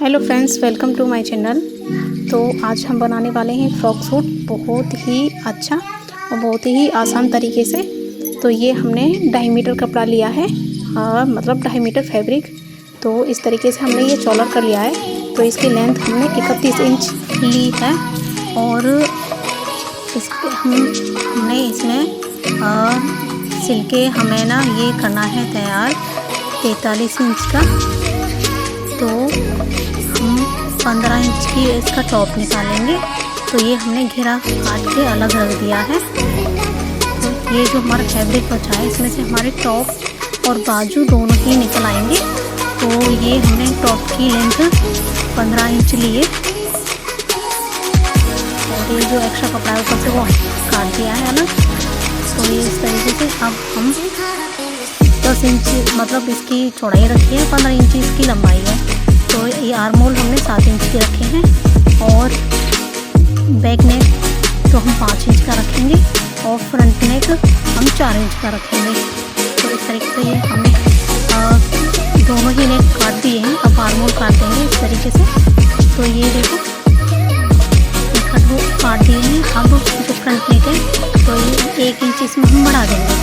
Hello friends, welcome to my channel. तो आज हम बनाने वाले हैं फ्रॉक सूट बहुत ही अच्छा और बहुत ही आसान तरीके से। तो ये हमने 2.5 मीटर कपड़ा लिया है, मतलब 2.5 मीटर फैब्रिक। तो इस तरीके से हमने ये चौलर कर लिया है। तो इसकी लेंथ हमने 31 इंच ली है और हमने इसमें सिल के हमें ना ये करना है तैयार 43 इंच का। तो हम 15 इंच की इसका टॉप निकालेंगे। तो ये हमने घेरा काट के अलग रख दिया है। तो ये जो हमारा फैब्रिक बचा है इसमें से हमारे टॉप और बाजू दोनों ही निकल आएंगे। तो ये हमने टॉप की लेंथ 15 इंच लिए और ये जो एक्स्ट्रा कपड़ा है ऊपर से वो काट दिया है अलग। तो ये इस तरीके से अब हम 10 इंच मतलब इसकी चौड़ाई रखी है, 15 इंच इसकी लंबाई है। तो ये आर्म होल हमने 7 इंच के रखे हैं और बैक नेक तो हम 5 इंच का रखेंगे और फ्रंट नेक हम 4 इंच का रखेंगे। तो इस तरीके से ये हमने दोनों ही नेक काट दिए हैं। अब आर्म होल काट देंगे इस तरीके से। तो ये देखो काट दिए हैं। अब जो फ्रंट नेक है तो ये 1 इंच इसमें हम बढ़ा देंगे।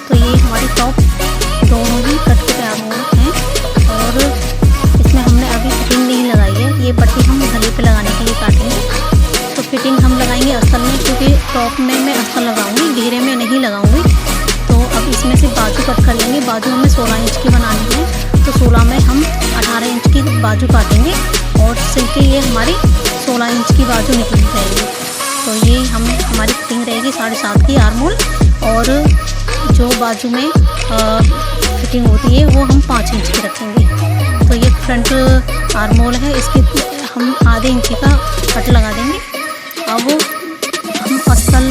तो ये हमारी टॉप दोनों ही कट के तैयार हो हैं और इसमें हमने अभी फिटिंग नहीं लगाई है। ये पट्टी हम गले पे लगाने के लिए काटेंगे। तो फिटिंग हम लगाएंगे अस्तर में, क्योंकि टॉप में मैं अस्तर लगाऊंगी, घेरे में नहीं लगाऊंगी। तो अब इसमें से बाजू कट कर लेंगे। बाजू हमें 16 इंच की बनानी है। तो 16 में हम 18 इंच की बाजू काटेंगे और सिल के ये हमारी 16 इंच की बाजू निकल जाएगी। तो ये हमारी फिटिंग रहेगी 7.5 की आर्म होल। और जो बाजू में फिटिंग होती है वो हम 5 इंच की रखेंगे। तो ये फ्रंट आर्म होल है, इसकी हम आधे इंच का कट लगा देंगे। अब हम अस्तर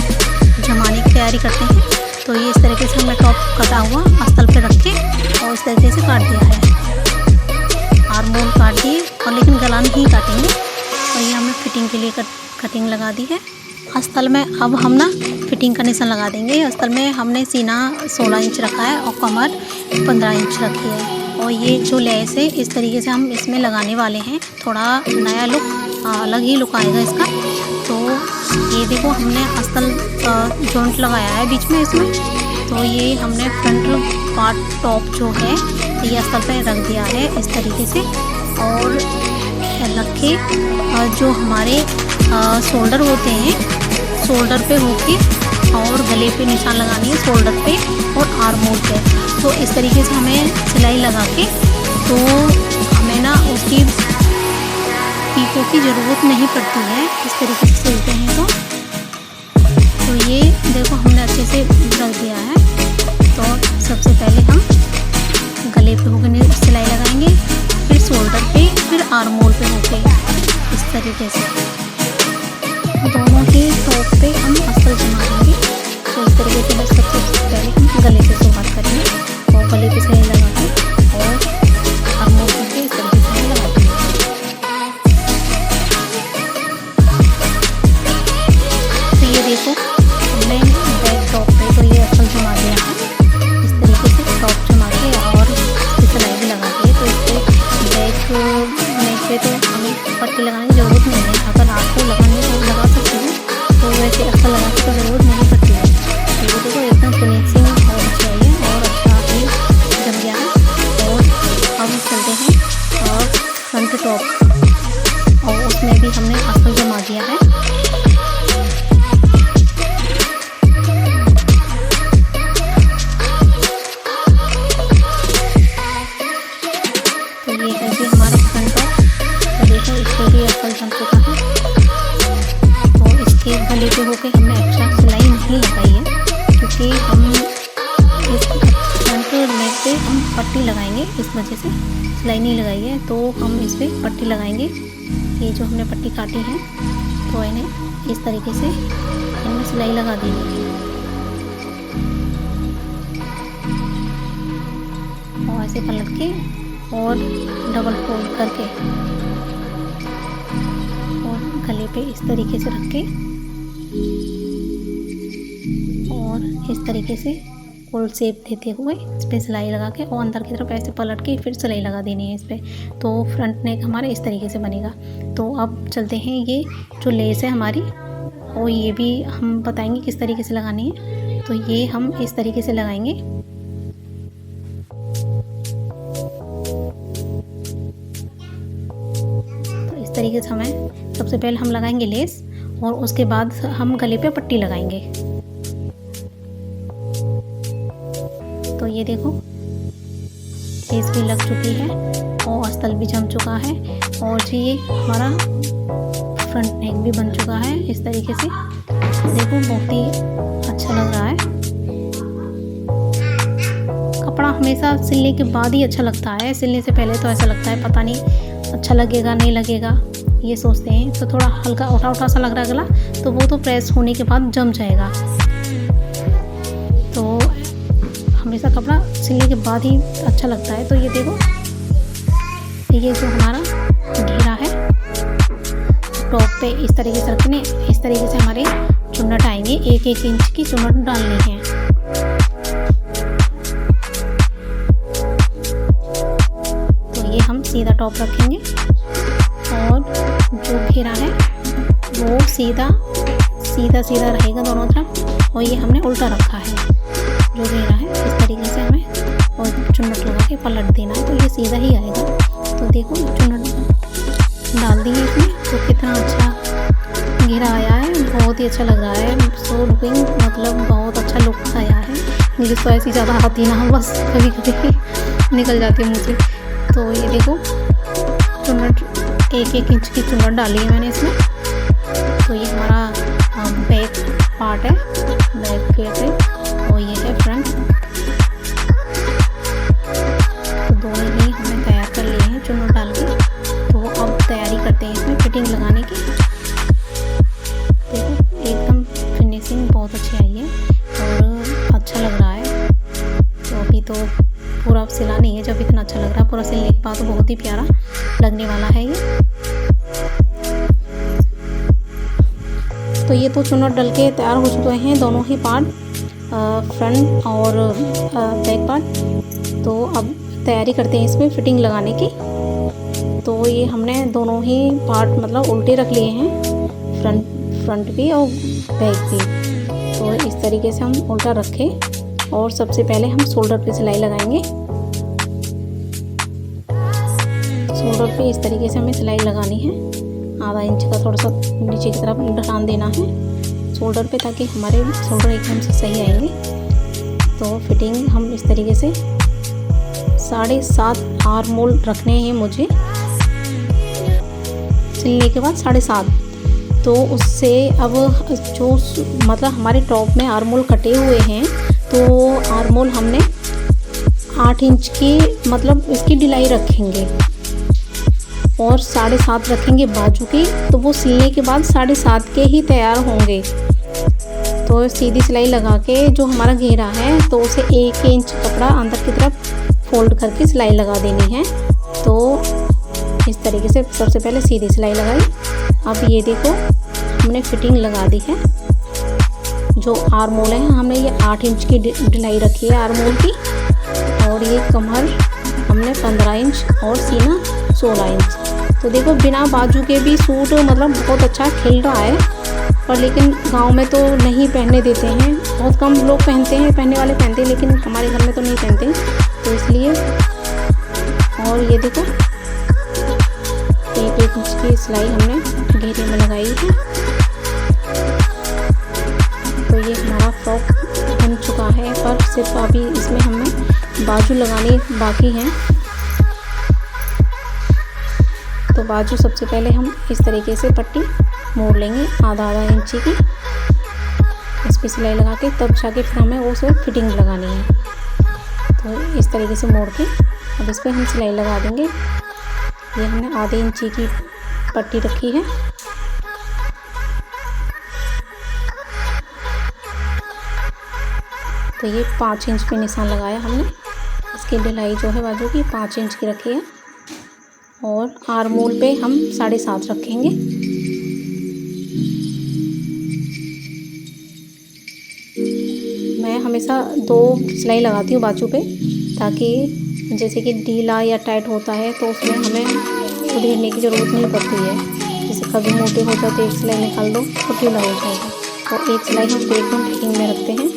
जमाने की तैयारी करते हैं। तो ये इस तरीके से हमने टॉप कटा हुआ अस्तर पे रख के और इस तरीके से काट दिया है। आर्म होल काट दिए और लेकिन गला नहीं काटेंगे। और ये हमने फिटिंग के लिए कटिंग लगा दी है। अस्तर में अब हम ना फिटिंग का निशान लगा देंगे। अस्तर में हमने सीना 16 इंच रखा है और कमर 15 इंच रखी है। और ये जो लेस है इस तरीके से हम इसमें लगाने वाले हैं। थोड़ा नया लुक, अलग ही लुक आएगा इसका। तो ये देखो हमने अस्तर जॉइंट लगाया है बीच में इसमें। तो ये हमने फ्रंट पार्ट टॉप जो है ये अस्तर पे रख दिया है इस तरीके से। और रख के जो हमारे शोल्डर होते हैं, शोल्डर पे होके और गले पे निशान लगानी है, शोल्डर पे और आर्म होल पे। तो इस तरीके से हमें सिलाई लगा के तो हमें ना उसकी पीकों की ज़रूरत नहीं पड़ती है। इस तरीके से सिलते हैं तो ये देखो हमने अच्छे से रख दिया है। तो सबसे पहले हम गले पे होकर सिलाई लगाएंगे, फिर शोल्डर पे, फिर आर्म होल पे होके इस तरीके से दोनों ही टॉप पे हम अस्तर जमा देंगे। तो इस तरीके से बस सबसे पहले हम गले से शुरुआत करेंगे और गले पे सिलाई लगा के और आर्म होल पे इस तरीके से लगा देंगे। तो ये देखो हमने बैक टॉप पे तो ये अस्तर जमा दिया है इस तरीके से, टॉप जमा के और सिलाई भी लगा दी है। तो इस पर बैक नेक पे तो हमें पट्टी लगाने की ज़रूरत नहीं है। अगर आपको लगानी है तो लगा सकते हो, तो वैसे अस्तर लगाने की ज़रूरत नहीं पड़ती है। तो देखो एकदम फिनिशिंग और चाहिए और अच्छा भी जम गया है। और अब चलते हैं और फ्रंट टॉप और उसमें भी हमने अस्तर जमा दिया है। तो ये है जी हमारा फ्रंट टॉप। तो देखो इस पर भी अस्तर जम चुका है। तो इसके गले पे होकर हमने एक्स्ट्रा सिलाई नहीं लगाई है, क्योंकि हम इस फ्रंट नेक पे हम पट्टी लगाएंगे, इस वजह से सिलाई नहीं लगाई है। तो हम इस पर पट्टी लगाएंगे। ये जो हमने पट्टी काटी है तो इन्हें इस तरीके से इनमें सिलाई लगा देंगे और ऐसे पलट के और डबल फोल्ड करके और गले पे इस तरीके से रख के और इस तरीके से गोल शेप देते हुए इस पर सिलाई लगा के और अंदर की तरफ ऐसे पलट के फिर सिलाई लगा देनी है इस पर। तो फ्रंट नेक हमारे इस तरीके से बनेगा। तो अब चलते हैं, ये जो लेस है हमारी और ये भी हम बताएंगे किस तरीके से लगानी है। तो ये हम इस तरीके से लगाएंगे। तो इस तरीके से हमें सबसे पहले हम लगाएंगे लेस और उसके बाद हम गले पे पट्टी लगाएंगे। तो ये देखो लेस भी लग चुकी है और अस्तर भी जम चुका है और ये हमारा फ्रंट नेक भी बन चुका है इस तरीके से। देखो बहुत ही अच्छा लग रहा है। कपड़ा हमेशा सिलने के बाद ही अच्छा लगता है, सिलने से पहले तो ऐसा लगता है पता नहीं अच्छा लगेगा नहीं लगेगा, ये सोचते हैं। तो थोड़ा हल्का उठा उठा सा लग रहा है गला, तो वो तो प्रेस होने के बाद जम जाएगा। तो हमेशा कपड़ा सिलने के बाद ही अच्छा लगता है। तो ये देखो ये जो हमारा घेरा है टॉप पे इस तरीके से रखने, इस तरीके से हमारे चुन्नट आएंगे। 1-1 इंच की चुन्नट डालनी है। तो ये हम सीधा टॉप रखेंगे और जो घेरा है वो सीधा रहेगा दोनों तरफ। और ये हमने उल्टा रखा है जो घेरा है, इस तरीके से हमें और चुन्नट लगा के पलट देना है। तो ये सीधा ही आएगा। तो देखो चुन्नट डाल दी है इसमें, तो कितना अच्छा घेरा आया है, बहुत ही अच्छा लग रहा है। सो लुकिंग मतलब बहुत अच्छा लुक आया है। मुझे तो ऐसी ज़्यादा आती ना, बस कभी कभी निकल जाती है मुझे। तो ये देखो चुन्नट 1-1 इंच की चुन्नट डाली है मैंने इसमें। तो ये हमारा बैक पार्ट है, बैक फेस है और ये है फ्रंट। तो दोनों ही हमने तैयार कर लिए हैं चुन्नट डाल के। तो अब तैयारी करते हैं इसमें फिटिंग लगाने की। देखो एकदम फिनिशिंग बहुत अच्छी आई है और अच्छा लग रहा है। तो अभी तो पूरा सिला नहीं है, जब इतना अच्छा लग रहा है पूरा सिलने के बाद तो बहुत ही प्यारा लगने वाला है ये। तो ये तो चुन्नट डल के तैयार हो चुके हैं दोनों ही पार्ट, फ्रंट और बैक पार्ट। तो अब तैयारी करते हैं इसमें फिटिंग लगाने की। तो ये हमने दोनों ही पार्ट मतलब उल्टे रख लिए हैं, फ्रंट भी और बैक भी। तो इस तरीके से हम उल्टा रखें और सबसे पहले हम शोल्डर पे सिलाई लगाएंगे। शोल्डर पे इस तरीके से हमें सिलाई लगानी है। आधा इंच का थोड़ा सा नीचे की तरफ ढलान देना है शोल्डर पे, ताकि हमारे शोल्डर एकदम से सही आएंगे। तो फिटिंग हम इस तरीके से 7.5 आर्म होल रखने हैं मुझे सिलने के बाद 7.5। तो उससे अब जो मतलब हमारे टॉप में आर्म होल कटे हुए हैं, तो आर्म होल हमने 8 इंच की मतलब इसकी ढिलाई रखेंगे और 7.5 रखेंगे बाजू की। तो वो सिलने के बाद 7.5 के ही तैयार होंगे। तो सीधी सिलाई लगा के जो हमारा घेरा है तो उसे 1 इंच कपड़ा अंदर की तरफ फोल्ड करके सिलाई लगा देनी है। तो इस तरीके से सबसे पहले सीधी सिलाई लगाई। अब ये देखो हमने फिटिंग लगा दी है। जो आर्म होल है हमने ये 8 इंच की ढिलाई रखी है आर्म होल की, और ये कमर हमने 15 इंच और सीना 16 इंच। तो देखो बिना बाजू के भी सूट मतलब बहुत अच्छा खिल रहा है, पर लेकिन गांव में तो नहीं पहनने देते हैं, बहुत कम लोग पहनते हैं, पहनने वाले पहनते हैं, लेकिन हमारे घर में तो नहीं पहनते, तो इसलिए। और ये देखो 1 इंच की सिलाई हमने घेरे में लगाई है। तो ये हमारा फ्रॉक बन चुका है, पर सिर्फ अभी इसमें हमें बाजू लगानी बाकी हैं। तो बाजू सबसे पहले हम इस तरीके से पट्टी मोड़ लेंगे आधा इंची की, इस पर सिलाई लगा के तब जाके फिर हमें वो सब फिटिंग लगानी है। तो इस तरीके से मोड़ के अब इस पर हम सिलाई लगा देंगे। ये हमने आधे इंची की पट्टी रखी है। तो ये 5 इंच पे निशान लगाया हमने। इसकी ढिलाई जो है बाजू की 5 इंच की रखी है, और आर्म होल पे हम 7.5 रखेंगे। हमेशा 2 सिलाई लगाती हूँ बाजू पे, ताकि जैसे कि ढीला या टाइट होता है तो उसमें हमें उधेड़ने की ज़रूरत नहीं पड़ती है। जैसे कभी मोटे हो जाते एक सिलाई निकाल दो तो ढीला हो जाएगा, तो एक सिलाई हम एकदम फिटिंग में रखते हैं।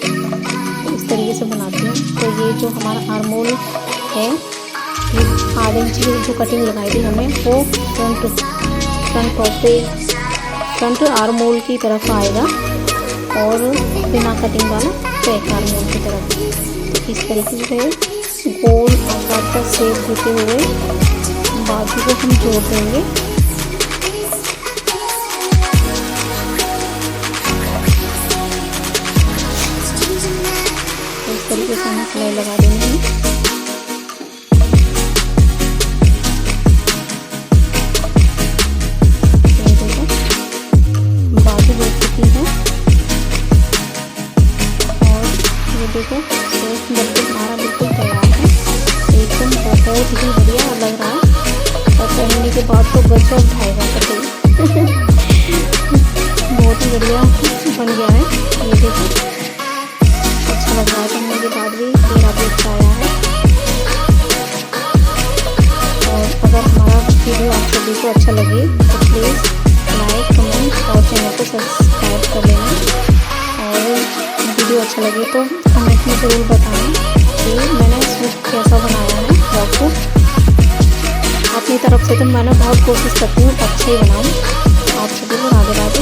तो इस तरीके से बनाती हूँ। तो ये जो हमारा आर्म होल है, ये आधे इंच की जो कटिंग लगाई थी हमें, वो फ्रंट टॉप पे फ्रंट आर्म होल की तरफ आएगा और बिना कटिंग वाला बैक आर्म होल की तरफ। तो इस तरीके से गोल आकार का शेप देते हुए बाजू को हम जोड़ देंगे। इस तरीके से हम सिलाई लगा देंगे। ये देखो बाजू हो चुकी है और ये देखो शेप बिल्कुल हमारा बिल्कुल तैयार है, एकदम बहुत ही बढ़िया लग रहा है। और पहनने के बाद तो गजब उठाएगा कपड़े बहुत ही बढ़िया बन गया है। ये देखो अच्छा लग रहा है पहनने के बाद भी, मेरा भी अच्छा आया है। और अगर हमारा वीडियो आप सभी को अच्छा लगे तो प्लीज़ लाइक, कमेंट और चैनल को सब्सक्राइब कर लेना। और वीडियो अच्छा लगे तो कमेंट में ज़रूर बताएं कि मैंने सूट कैसा बनाया है फ्रॉक को। अपनी तरफ से तो मैंने बहुत कोशिश करती हूँ अच्छा ही बनाऊँ। आप सभी को राधे राधे।